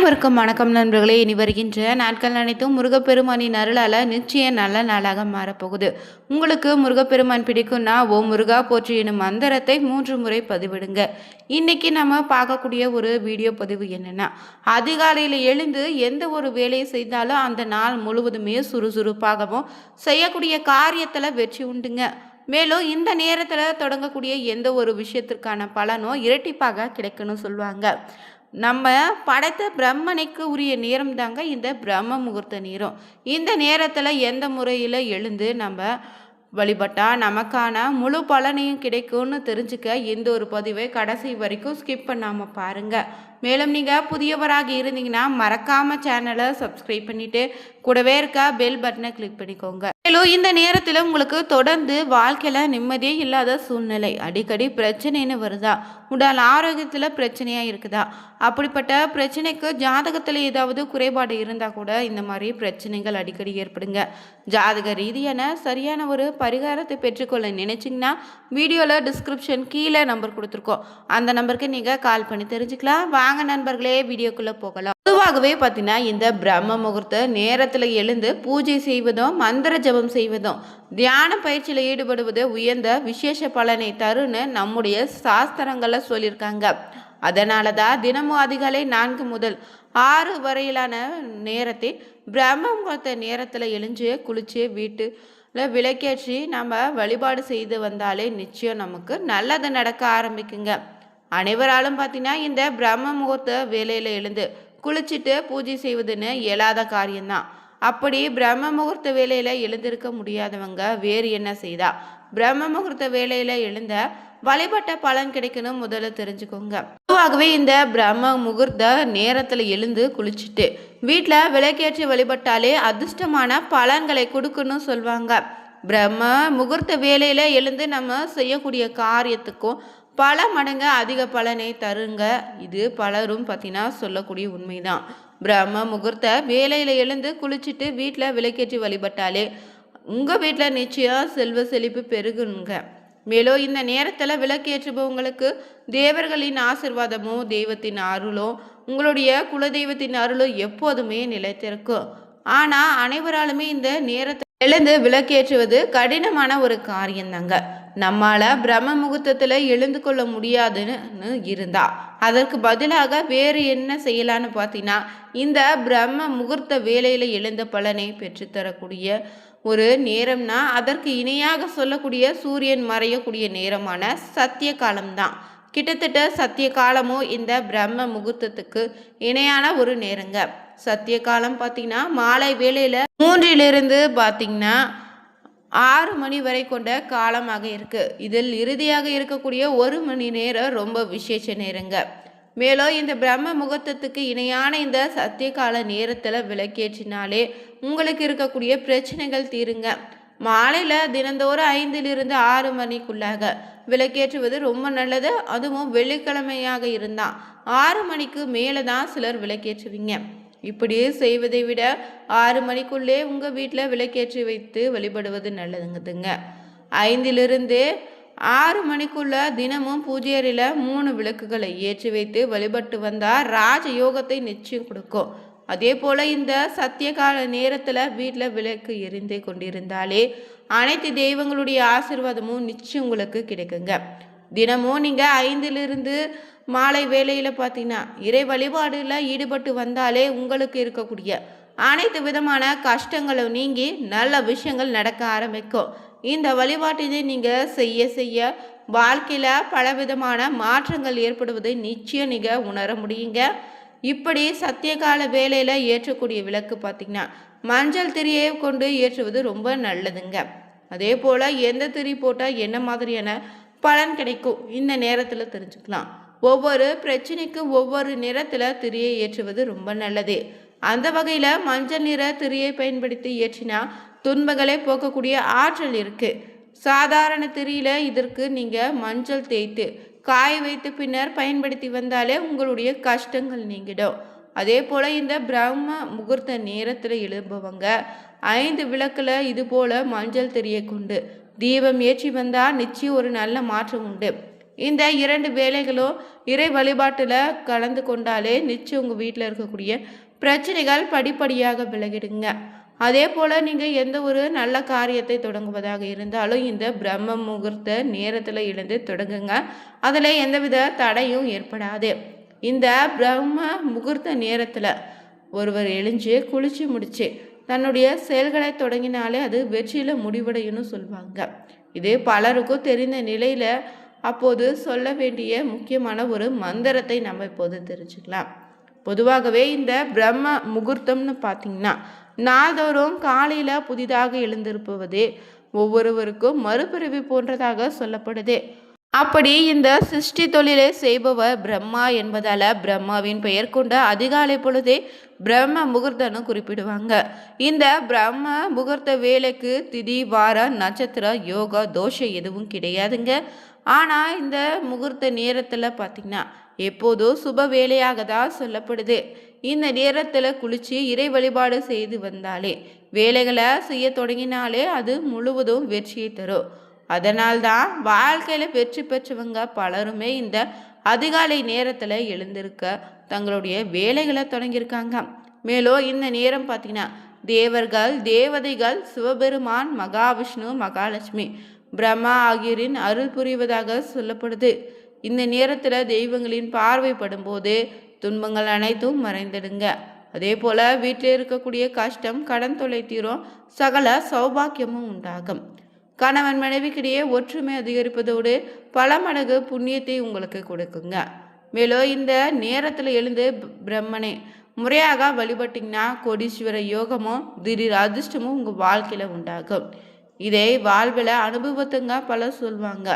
அனைவருக்கும் வணக்கம் நண்பர்களே. இனி வருகின்ற நாட்கள் அனைத்தும் முருகப்பெருமானின் அருளால் நிச்சயம் நல்ல நாளாக மாறப்போகுது. உங்களுக்கு முருகப்பெருமான் பிடிக்கும்னா ஓம் முருகா போற்றி எனும் மந்திரத்தை 3 முறை பதிவிடுங்க. இன்னைக்கு நம்ம பார்க்கக்கூடிய ஒரு வீடியோ பதிவு என்னன்னா, அதிகாலையில் எழுந்து எந்த ஒரு வேலையை செய்தாலும் அந்த நாள் முழுவதுமே சுறுசுறுப்பாகவும் செய்யக்கூடிய காரியத்தில் வெற்றி உண்டுங்க. மேலும் இந்த நேரத்தில் தொடங்கக்கூடிய எந்த ஒரு விஷயத்திற்கான பலனும் இரட்டிப்பாக கிடைக்குன்னு சொல்லுவாங்க. நம்ம படைத்த பிரம்மனுக்கு உரிய நேரம் தாங்க இந்த பிரம்ம முகூர்த்த நேரம். இந்த நேரத்தில் எந்த முறையில் எழுந்து நம்ம வழிபட்டா நமக்கான முழு பலனையும் கிடைக்கும்னு தெரிஞ்சுக்க இந்த ஒரு பதிவை கடைசி வரைக்கும் ஸ்கிப் பண்ணாமல் பாருங்கள். மேலும் நீங்கள் புதியவராக இருந்தீங்கன்னா மறக்காமல் சேனலை சப்ஸ்கிரைப் பண்ணிவிட்டு கூடவே இருக்க பெல் பட்டனை கிளிக் பண்ணிக்கோங்க. மேலும் இந்த நேரத்தில் உங்களுக்கு தொடர்ந்து வாழ்க்கையில் நிம்மதியே இல்லாத சூழ்நிலை, அடிக்கடி பிரச்சனைன்னு வருதா, உடல் ஆரோக்கியத்தில் பிரச்சனையாக இருக்குதா, அப்படிப்பட்ட பிரச்சனைக்கு ஜாதகத்தில் ஏதாவது குறைபாடு இருந்தால் கூட இந்த மாதிரி பிரச்சனைகள் அடிக்கடி ஏற்படுங்க. ஜாதக ரீதியான சரியான ஒரு பரிகாரத்தை பெற்றுக்கொள்ள நினைச்சிங்கன்னா வீடியோவில் டிஸ்கிரிப்ஷன் கீழே நம்பர் கொடுத்துருக்கோம். அந்த நம்பருக்கு நீங்கள் கால் பண்ணி தெரிஞ்சுக்கலாம். வாங்க நண்பர்களே, வீடியோக்குள்ளே போகலாம். பொதுவாகவே பார்த்தீங்கன்னா இந்த பிரம்ம முகூர்த்த நேரத்தில் எழுந்து பூஜை செய்வதும் மந்திர ஜபம் செய்வதும் தியான பயிற்சியில் ஈடுபடுவது உயர்ந்த விசேஷ பலனை தருன்னு நம்முடைய சாஸ்திரங்களில் சொல்லியிருக்காங்க. அதனால தான் தினமும் அதிகாலை 4 முதல் 6 வரையிலான நேரத்தை பிரம்ம முகூர்த்த நேரத்தில் எழுந்து குளிச்சு வீட்டில் விளக்கேற்றி நம்ம வழிபாடு செய்து வந்தாலே நிச்சயம் நமக்கு நல்லது நடக்க ஆரம்பிக்குங்க. அனைவராலும் பார்த்தீங்கன்னா இந்த பிரம்ம முகூர்த்த வேலையில் எழுந்து குளிச்சுட்டு பூஜை செய்வதுன்னு இயலாத காரியம்தான். அப்படி பிரம்ம முகூர்த்த வேலையில் எழுந்திருக்க முடியாதவங்க வேறு என்ன செய்தா பிரம்ம முகூர்த்த வேலையில் எழுந்த வழிபட்ட பலன் கிடைக்கணும் முதல்ல தெரிஞ்சுக்கோங்க. பொதுவாகவே இந்த பிரம்ம முகூர்த்த நேரத்தில் எழுந்து குளிச்சுட்டு வீட்டில் விளக்கேற்றி வழிபட்டாலே அதிர்ஷ்டமான பலன்களை கொடுக்கணும்னு சொல்லுவாங்க. பிரம்ம முகூர்த்த வேலையில் எழுந்து நம்ம செய்யக்கூடிய காரியத்துக்கும் பல மடங்கு அதிக பலனை தருங்க. இது பலரும் பார்த்தீங்கன்னா சொல்லக்கூடிய உண்மைதான். பிரம்ம முகூர்த்த வேலையில் எழுந்து குளிச்சுட்டு வீட்டில் விளக்கேற்றி வழிபட்டாலே உங்கள் வீட்டில் நிச்சயம் செல்வ செழிப்பு பெருகுங்க. மேலும் இந்த நேரத்தில் விளக்கேற்றுபவங்களுக்கு தேவர்களின் ஆசிர்வாதமும் தெய்வத்தின் அருளும் உங்களுடைய குலதெய்வத்தின் அருளும் எப்போதுமே நிலைத்திருக்கும். ஆனால் அனைவராலுமே இந்த நேரத்தை எழுந்து விளக்கேற்றுவது கடினமான ஒரு காரியம்தாங்க. நம்மளால் பிரம்ம முகூர்த்தத்தில் எழுந்து கொள்ள முடியாதுன்னு இருந்தா அதற்கு பதிலாக வேறு என்ன செய்யலான்னு பார்த்தீங்கன்னா இந்த பிரம்ம முகூர்த்த வேலையில் எழுந்த பலனை பெற்றுத்தரக்கூடிய ஒரு நேரம்னா அதற்கு இணையாக சொல்லக்கூடிய சூரியன் மறையக்கூடிய நேரமான சத்திய காலம்தான். கிட்டத்தட்ட சத்திய காலமும் இந்த பிரம்ம முகூர்த்தத்துக்கு இணையான ஒரு நேரங்க. சத்திய காலம் பார்த்தீங்கன்னா மாலை வேளையில் 3 பார்த்தீங்கன்னா 6 மணி வரை கொண்ட காலமாக இருக்குது. இதில் இறுதியாக இருக்கக்கூடிய 1 மணி நேரம் ரொம்ப விசேஷ நேரங்க. மேலும் இந்த பிரம்ம முகூர்த்தத்துக்கு இணையான இந்த சத்திய கால நேரத்தில் விளக்கேற்றினாலே உங்களுக்கு இருக்கக்கூடிய பிரச்சனைகள் தீருங்க. மாலையில் தினந்தோறும் 5 - 6 மணிக்குள்ளாக விளக்கேற்றுவது ரொம்ப நல்லது. அதுவும் வெள்ளிக்கிழமையாக இருந்தால் 6 மணிக்கு மேலே தான் சிலர் விளக்கேற்றுவீங்க. இப்படி செய்வதை விட 6 மணிக்குள்ளே உங்கள் வீட்டில் விளக்கேற்றி வைத்து வழிபடுவது நல்லதுங்குதுங்க. 5 - 6 மணிக்குள்ள தினமும் பூஜை அறையில் 3 விளக்குகளை ஏற்றி வைத்து வழிபட்டு வந்தால் ராஜ யோகத்தை நிச்சயம் கொடுக்கும். அதே போல் இந்த சத்திய கால நேரத்தில் வீட்டில் விளக்கு எரிந்து கொண்டிருந்தாலே அனைத்து தெய்வங்களுடைய ஆசீர்வாதமும் நிச்சயம் உங்களுக்கு கிடைக்குங்க. தினமும் நீங்கள் 5 மாலை வேளையில் பார்த்தீங்கன்னா இறை வழிபாடில் ஈடுபட்டு வந்தாலே உங்களுக்கு இருக்கக்கூடிய அனைத்து விதமான கஷ்டங்களும் நீங்கி நல்ல விஷயங்கள் நடக்க ஆரம்பிக்கும். இந்த வழிபாட்டினை நீங்கள் செய்ய வாழ்க்கையில் பலவிதமான மாற்றங்கள் ஏற்படுவதை நிச்சயம் நீங்கள் உணர முடியுங்க. இப்படி சத்தியகால வேலையில் ஏற்றக்கூடிய விளக்கு பார்த்திங்கன்னா மஞ்சள் திரியை கொண்டு ஏற்றுவது ரொம்ப நல்லதுங்க. அதே போல் எந்த திரி போட்டால் என்ன மாதிரியான பலன் கிடைக்கும் இந்த நேரத்தில் தெரிஞ்சுக்கலாம். ஒவ்வொரு பிரச்சனைக்கும் ஒவ்வொரு நிறத்தில் திரியை ஏற்றுவது ரொம்ப நல்லது. அந்த வகையில் மஞ்சள் நிற திரியை பயன்படுத்தி ஏற்றினா துன்பங்களை போக்கக்கூடிய ஆற்றல் இருக்குது. சாதாரண திரியில் இதற்கு நீங்கள் மஞ்சள் தேய்த்து காய வைத்து பின்னர் பயன்படுத்தி வந்தாலே உங்களுடைய கஷ்டங்கள் நீங்கிடும். அதே போல் இந்த பிரம்ம முகூர்த்த நேரத்தில் எழுபவங்க 5 விளக்கில் இது போல் மஞ்சள் திரியை கொண்டு தீபம் ஏற்றி வந்தால் நிச்சயம் ஒரு நல்ல மாற்றம் உண்டு. இந்த 2 வேலைகளும் இறை வழிபாட்டில் கலந்து கொண்டாலே நிச்சயம் உங்கள் வீட்டில் இருக்கக்கூடிய பிரச்சனைகள் படிப்படியாக விலகிடுங்க. அதே போல் நீங்கள் எந்த ஒரு நல்ல காரியத்தை தொடங்குவதாக இருந்தாலும் இந்த பிரம்ம முகூர்த்த நேரத்தில் எழுந்து தொடங்குங்க. அதில் எந்தவித தடையும் ஏற்படாது. இந்த பிரம்ம முகூர்த்த நேரத்தில் ஒருவர் எழுஞ்சு குளிச்சு முடிச்சு தன்னுடைய செயல்களை தொடங்கினாலே அது வெற்றியில் முடிவடையும்னு சொல்லுவாங்க. இது பலருக்கும் தெரிந்த நிலையில் அப்போது சொல்ல வேண்டிய முக்கியமான ஒரு மந்திரத்தை நம்ம இப்போது தெரிஞ்சுக்கலாம். பொதுவாகவே இந்த பிரம்ம முகூர்த்தம்னு பார்த்திங்கன்னா நாள்தோறும் காலையில் புதிதாக எழுந்திருப்பதே ஒவ்வொருவருக்கும் மறுபிறவி போன்றதாக சொல்லப்படுது. அப்படி இந்த சிருஷ்டி தொழிலை செய்பவர் பிரம்மா என்பதால் பிரம்மாவின் பெயர் கொண்ட அதிகாலை பொழுதே பிரம்ம முகூர்த்தம்னு குறிப்பிடுவாங்க. இந்த பிரம்ம முகூர்த்த வேலைக்கு திதி வார நட்சத்திர யோகா தோஷம் எதுவும் கிடையாதுங்க. ஆனால் இந்த முகூர்த்த நேரத்தில் பார்த்திங்கன்னா எப்போதும் சுப வேலையாக தான் சொல்லப்படுது. இந்த நேரத்தில் குளித்து இறை வழிபாடு செய்து வந்தாலே வேலைகளை செய்ய தொடங்கினாலே அது முழுவதும் வெற்றியை தரும். அதனால்தான் வாழ்க்கையில் வெற்றி பெற்றவங்க பலருமே இந்த அதிகாலை நேரத்தில் எழுந்திருக்க தங்களுடைய வேலைகளை தொடங்கியிருக்காங்க. மேலும் இந்த நேரம் பார்த்திங்கன்னா தேவர்கள் தேவதைகள் சிவபெருமான் மகாவிஷ்ணு மகாலட்சுமி பிரம்மா ஆகியோரின் அருள் புரிவதாக சொல்லப்படுது. இந்த நேரத்தில் தெய்வங்களின் பார்வைப்படும் போது துன்பங்கள் அனைத்தும் மறைந்துடுங்க. அதே போல் வீட்டில் இருக்கக்கூடிய கஷ்டம் கடன் தொல்லை தீரும், சகல சௌபாக்கியமும் உண்டாகும். கணவன் மனைவிக்கிடையே ஒற்றுமை அதிகரிப்பதோடு பல மடங்கு புண்ணியத்தை உங்களுக்கு கொடுக்குங்க. மேலும் இந்த நேரத்தில் எழுந்து பிரம்மனை முறையாக வழிபட்டிங்கன்னா கோடீஸ்வர யோகமும் திடீர் அதிர்ஷ்டமும் உங்கள் வாழ்க்கையில் உண்டாகும். இதை வாழ்வில் அனுபவத்துங்க பலர் சொல்லுவாங்க.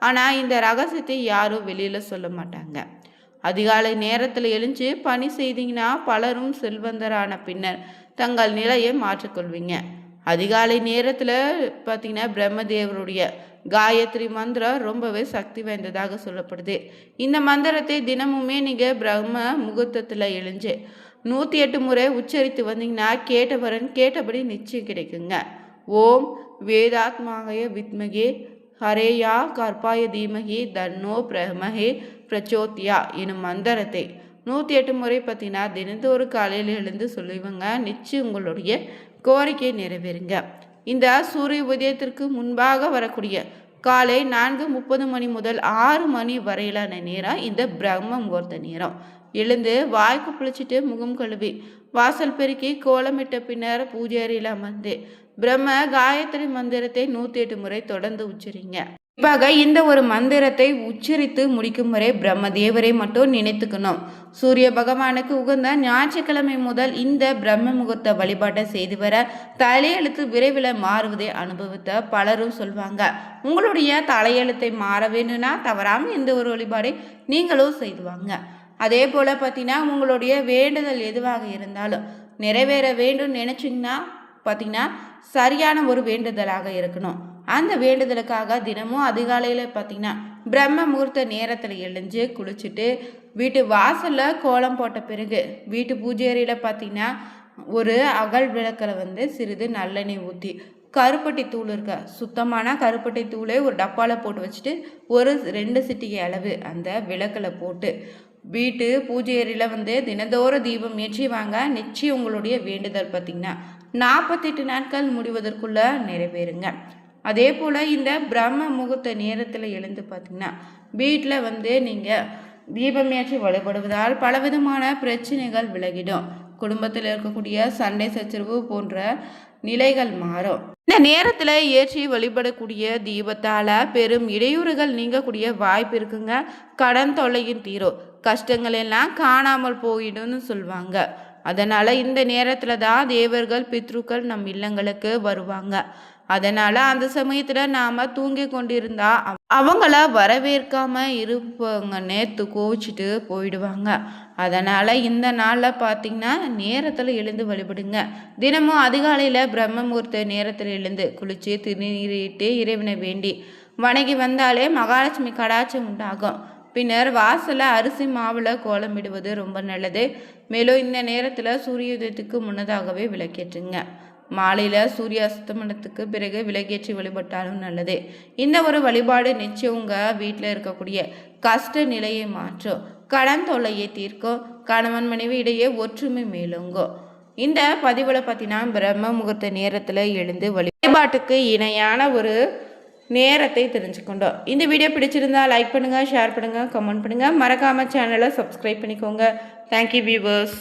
ஆனால் இந்த ரகசியத்தை யாரும் வெளியில் சொல்ல மாட்டாங்க. அதிகாலை நேரத்தில் எழுந்து பணி செய்தீங்கன்னா பலரும் செல்வந்தரான பின்னர் தங்கள் நிலையை மாற்றிக்கொள்வீங்க. அதிகாலை நேரத்தில் பார்த்திங்கன்னா பிரம்மதேவருடைய காயத்ரி மந்திரம் ரொம்பவே சக்தி வாய்ந்ததாக சொல்லப்படுது. இந்த மந்திரத்தை தினமுமே நீங்கள் பிரம்ம முகூர்த்தத்தில் எழுந்து 108 முறை உச்சரித்து வந்தீங்கன்னா கேட்டவரன் கேட்டபடி நிச்சயம் கிடைக்குங்க. ஓம் வேதாத்மாய வித்மகே ஹரேயா கர்ப்பாய தீமகி தன்னோ பிரமஹே பிரச்சோத்யா எனும் மந்திரத்தை 108 முறை பார்த்தீங்கன்னா தினந்தோறும் காலையில் எழுந்து சொல்லுவங்க. நிச்சயம் உங்களுடைய கோரிக்கை நிறைவேறுங்க. இந்த சூரிய உதயத்திற்கு முன்பாக வரக்கூடிய காலை 4:30 மணி முதல் 6 மணி வரையிலான நேரம் இந்த பிரம்ம முகூர்த்த நேரம். எழுந்து வாய்க்கு புளிச்சிட்டு முகம் கழுவி வாசல் பெருக்கி கோலமிட்ட பின்னர் பூஜை அறையில் அமர்ந்து பிரம்ம காயத்ரி மந்திரத்தை 108 முறை தொடர்ந்து உச்சரிங்க. குறிப்பாக இந்த ஒரு மந்திரத்தை உச்சரித்து முடிக்கும் வரை பிரம்ம தேவரை மட்டும் நினைத்துக்கணும். சூரிய பகவானுக்கு உகந்த ஞாயிற்றுக்கிழமை முதல் இந்த பிரம்ம முகூர்த்த வழிபாட்டை செய்து வர தலையெழுத்து விரைவில் மாறுவதை அனுபவித்த பலரும் சொல்வாங்க. உங்களுடைய தலையெழுத்தை மாற வேணும்னா தவறாமல் இந்த ஒரு வழிபாடை நீங்களும் செய்துவாங்க. அதே போல் பார்த்தீங்கன்னா உங்களுடைய வேண்டுதல் எதுவாக இருந்தாலும் நிறைவேற வேண்டும் நினச்சிங்கன்னா பார்த்திங்கன்னா சரியான ஒரு வேண்டுதலாக இருக்கணும். அந்த வேண்டுதலுக்காக தினமும் அதிகாலையில் பார்த்திங்கன்னா பிரம்ம முகூர்த்த நேரத்தில் எழுந்து குளிச்சுட்டு வீட்டு வாசலில் கோலம் போட்ட பிறகு வீட்டு பூஜை அறையில் பார்த்திங்கன்னா ஒரு அகல் விளக்கில் சிறிது நல்லெண்ணெய் ஊற்றி கருப்பட்டி தூள் இருக்க சுத்தமான கருப்பட்டி தூளை ஒரு டப்பாவில் போட்டு வச்சுட்டு ஒரு 2 சிட்டிகை அளவு அந்த விளக்கில் போட்டு வீட்டு பூஜை அறையில் தினந்தோறும் தீபம் ஏற்றி வாங்க. நிச்சயம் உங்களுடைய வேண்டுதல் பார்த்திங்கன்னா 48 நாட்கள் முடிவதற்குள்ள நிறைவேறுங்க. அதே போல் இந்த பிரம்ம முகூர்த்த நேரத்தில் எழுந்து பார்த்திங்கன்னா வீட்டில் நீங்கள் தீபம் ஏற்றி வழிபடுவதால் பலவிதமான பிரச்சனைகள் விலகிடும். குடும்பத்தில் இருக்கக்கூடிய சண்டை சச்சரவு போன்ற நிலைகள் மாறும். இந்த நேரத்தில் ஏற்றி வழிபடக்கூடிய தீபத்தால் பெரும் இடையூறுகள் நீங்கக்கூடிய வாய்ப்பு இருக்குங்க. கடன் தொல்லையும் தீரும், கஷ்டங்கள் எல்லாம் காணாமல் போயிடும்னு சொல்லுவாங்க. அதனால் இந்த நேரத்தில் தான் தேவர்கள் பித்ருக்கள் நம் இல்லங்களுக்கு வருவாங்க. அதனால் அந்த சமயத்தில் நாம் தூங்கி கொண்டிருந்தா அவங்கள வரவேற்காம இருப்பவங்க நேற்று கோவிச்சிட்டு போயிடுவாங்க. அதனால் இந்த நாளில் பார்த்திங்கன்னா நேரத்தில் எழுந்து வழிபடுங்க. தினமும் அதிகாலையில் பிரம்ம முகூர்த்த நேரத்தில் எழுந்து குளித்து திருநீரிட்டு இறைவனை வேண்டி வணங்கி வந்தாலே மகாலட்சுமி கடாட்சம் உண்டாகும். பின்னர் வாசலில் அரிசி மாவில் கோலமிடுவது ரொம்ப நல்லது. மேலும் இந்த நேரத்தில் சூரிய உதயத்துக்கு முன்னதாகவே விளக்கேற்றுங்க. மாலையில் சூரிய அஸ்தமனத்துக்கு பிறகு விளக்கேற்றி வழிபட்டாலும் நல்லது. இந்த ஒரு வழிபாடு நிச்சயம் உங்கள் வீட்டில் இருக்கக்கூடிய கஷ்ட நிலையை மாற்றும், கடன் தொல்லையை தீர்க்கும், கணவன் மனைவி இடையே ஒற்றுமை மேலோங்கும். இந்த பதிவில் பார்த்தீங்கன்னா பிரம்ம முகூர்த்த நேரத்தில் எழுந்து வழிபாட்டுக்கு இணையான ஒரு நேரத்தை தெரிஞ்சுக்கொண்டோம். இந்த வீடியோ பிடிச்சிருந்தா லைக் பண்ணுங்கள், ஷேர் பண்ணுங்கள், கமெண்ட் பண்ணுங்கள், மறக்காமல் சேனலை சப்ஸ்கிரைப் பண்ணிக்கோங்க. Thank you viewers.